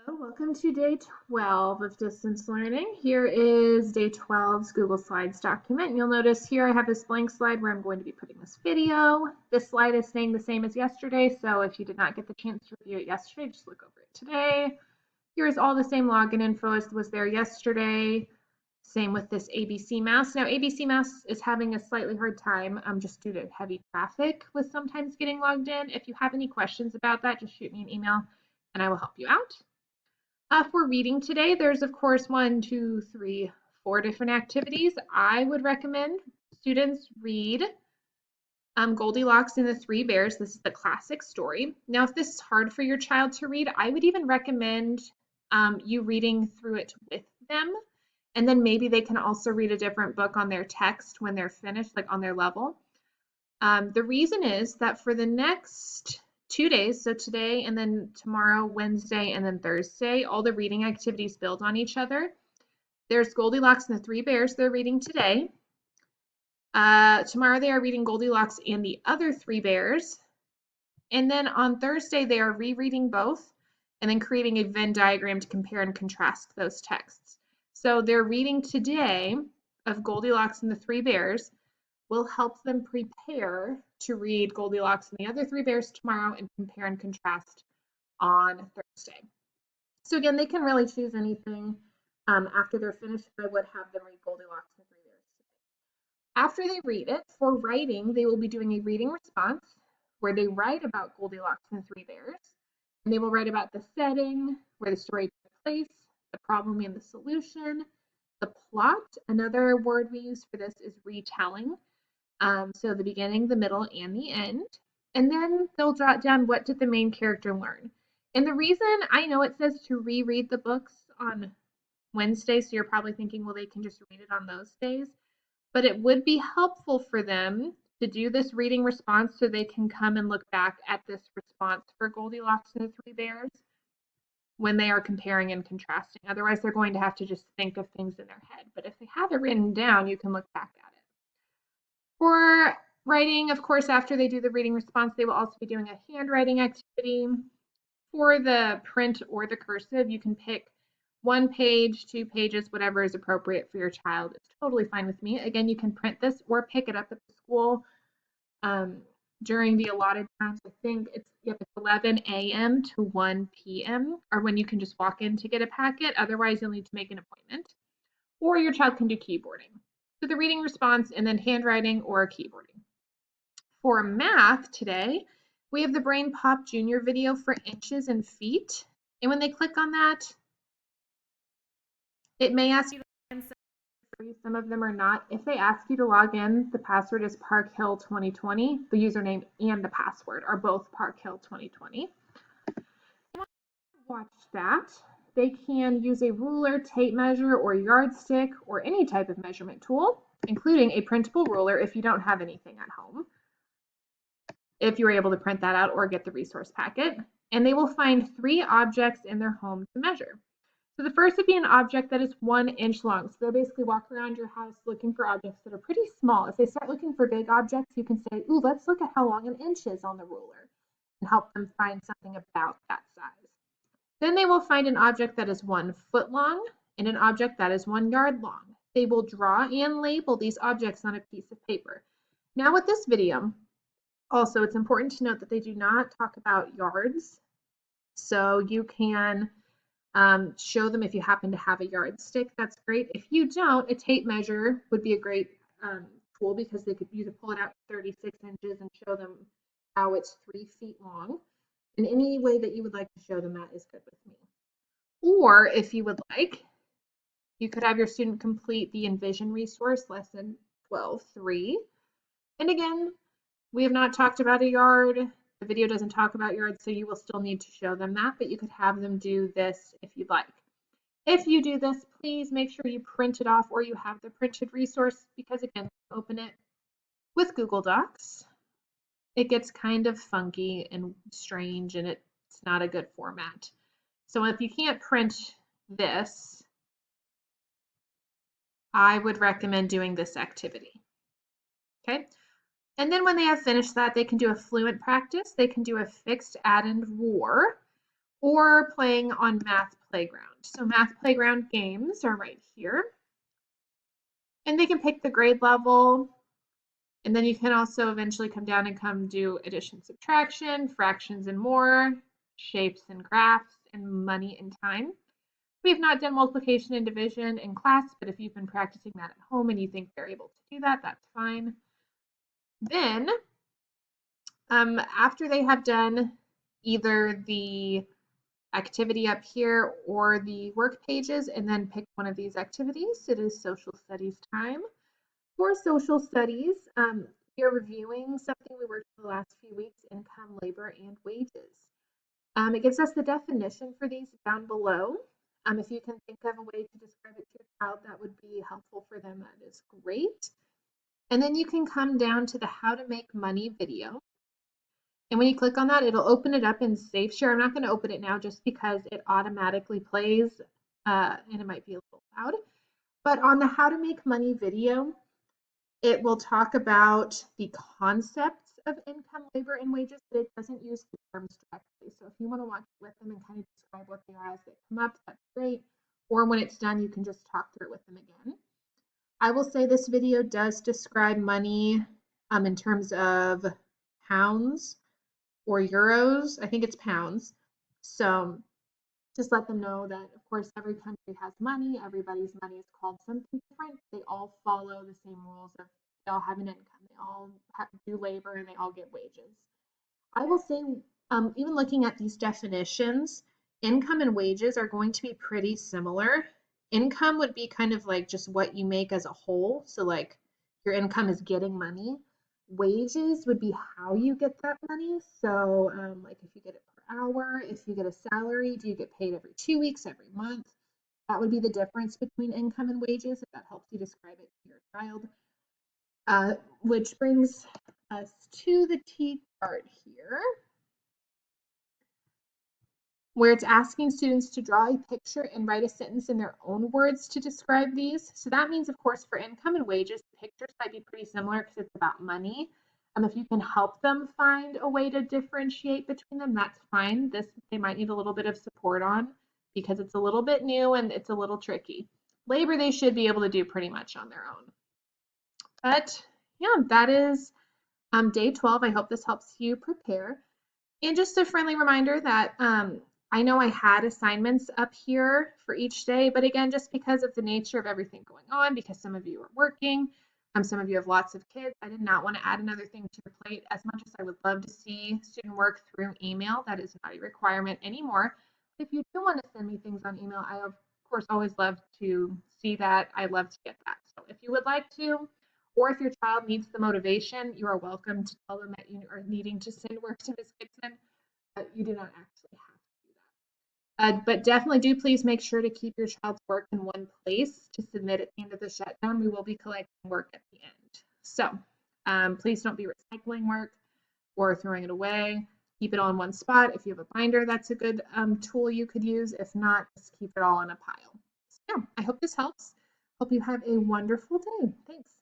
Hello, welcome to day 12 of distance learning. Here is day 12's Google Slides document. You'll notice here I have this blank slide where I'm going to be putting this video. This slide is staying the same as yesterday, so if you did not get the chance to review it yesterday, just look over it today. Here's all the same login info as was there yesterday. Same with this ABC Mass. Now ABC Mass is having a slightly hard time just due to heavy traffic with sometimes getting logged in. If you have any questions about that, just shoot me an email and I will help you out. For reading today, there's of course 1, 2, 3, 4 different activities. I would recommend students read Goldilocks and the Three Bears. This is the classic story. Now, if this is hard for your child to read, I would even recommend you reading through it with them. And then maybe they can also read a different book on their text when they're finished, like on their level. The reason is that for the next 2 days, so today and then tomorrow, Wednesday, and then Thursday, all the reading activities build on each other. There's Goldilocks and the Three Bears they're reading today. Tomorrow they are reading Goldilocks and the Other Three Bears. And then on Thursday they are rereading both and then creating a Venn diagram to compare and contrast those texts. So their reading today of Goldilocks and the Three Bears will help them prepare to read Goldilocks and the Other Three Bears tomorrow and compare and contrast on Thursday. So again, they can really choose anything after they're finished, but I would have them read Goldilocks and the Three Bears today. After they read it, for writing, they will be doing a reading response where they write about Goldilocks and the Three Bears. And they will write about the setting, where the story took place, the problem and the solution, the plot. Another word we use for this is retelling. So the beginning, the middle, and the end. And then they'll jot down what did the main character learn. And the reason I know it says to reread the books on Wednesday, so you're probably thinking, well, they can just read it on those days. But it would be helpful for them to do this reading response so they can come and look back at this response for Goldilocks and the Three Bears when they are comparing and contrasting. Otherwise, they're going to have to just think of things in their head. But if they have it written down, you can look back at it. For writing, of course, after they do the reading response, they will also be doing a handwriting activity. For the print or the cursive, you can pick 1 page, 2 pages, whatever is appropriate for your child. It's totally fine with me. Again, you can print this or pick it up at the school during the allotted times. I think it's 11 a.m. to 1 p.m. or when you can just walk in to get a packet. Otherwise, you'll need to make an appointment. Or your child can do keyboarding. So the reading response and then handwriting or keyboarding. For math today, we have the Brain Pop Junior video for inches and feet. And when they click on that, it may ask you to log in. Some of them are not. If they ask you to log in, the password is ParkHill2020. The username and the password are both ParkHill2020. Watch that. They can use a ruler, tape measure, or yardstick, or any type of measurement tool, including a printable ruler if you don't have anything at home, if you were able to print that out or get the resource packet. And they will find 3 objects in their home to measure. So the first would be an object that is 1 inch long. So they'll basically walk around your house looking for objects that are pretty small. If they start looking for big objects, you can say, ooh, let's look at how long an inch is on the ruler and help them find something about that size. Then they will find an object that is 1 foot long and an object that is 1 yard long. They will draw and label these objects on a piece of paper. Now with this video, also it's important to note that they do not talk about yards. So you can show them if you happen to have a yardstick, that's great. If you don't, a tape measure would be a great tool because you could pull it out 36 inches and show them how it's 3 feet long. In any way that you would like to show them that is good with me. Or if you would like, you could have your student complete the Envision resource lesson 12.3. And again, we have not talked about a yard. The video doesn't talk about yards, so you will still need to show them that, but you could have them do this if you'd like. If you do this, please make sure you print it off or you have the printed resource because again, open it with Google Docs. It gets kind of funky and strange and it's not a good format. So if you can't print this, I would recommend doing this activity. Okay. And then when they have finished that, they can do a fluent practice. They can do a fixed, add, and war, or playing on Math Playground. So Math Playground games are right here. And they can pick the grade level. And then you can also eventually come down and come do addition, subtraction, fractions and more, shapes and graphs, and money and time. We have not done multiplication and division in class, but if you've been practicing that at home and you think they're able to do that, that's fine. Then, after they have done either the activity up here or the work pages and then pick one of these activities, it is social studies time. For social studies, we are reviewing something we worked on the last few weeks, income, labor, and wages. It gives us the definition for these down below. If you can think of a way to describe it to your child that would be helpful for them, that is great. And then you can come down to the how to make money video. And when you click on that, it'll open it up in Safe Share. I'm not going to open it now just because it automatically plays and it might be a little loud. But on the how to make money video, it will talk about the concepts of income, labor, and wages, but it doesn't use the terms directly. So if you want to watch it with them and kind of describe what they are as they come up, that's great. Or when it's done, you can just talk through it with them again. I will say this video does describe money in terms of pounds or euros. I think it's pounds. So just let them know that, of course, every country has money. Everybody's money is called something different. They all follow the same rules of they all have an income. They all do labor and they all get wages. I will say, even looking at these definitions, income and wages are going to be pretty similar. Income would be kind of like just what you make as a whole. So like your income is getting money. Wages would be how you get that money. So like if you get it per hour, if you get a salary, do you get paid every 2 weeks, every month? That would be the difference between income and wages, if that helps you describe it to your child. Which brings us to the T chart here, where it's asking students to draw a picture and write a sentence in their own words to describe these. So that means, of course, for income and wages, pictures might be pretty similar because it's about money. If you can help them find a way to differentiate between them, that's fine. This they might need a little bit of support on because it's a little bit new and it's a little tricky. Labor, they should be able to do pretty much on their own. But yeah, that is day 12. I hope this helps you prepare. And just a friendly reminder that I know I had assignments up here for each day, but again, just because of the nature of everything going on, because some of you are working, some of you have lots of kids, I did not want to add another thing to your plate. As much as I would love to see student work through email, that is not a requirement anymore. If you do want to send me things on email, I of course always love to see that. I love to get that. So if you would like to, or if your child needs the motivation, you are welcome to tell them that you are needing to send work to Ms. Gibson, but you do not actually have to do that. But definitely do please make sure to keep your child's work in one place to submit at the end of the shutdown. We will be collecting work at the end. So please don't be recycling work or throwing it away. Keep it all in one spot. If you have a binder, that's a good tool you could use. If not, just keep it all in a pile. So yeah, I hope this helps. Hope you have a wonderful day. Thanks.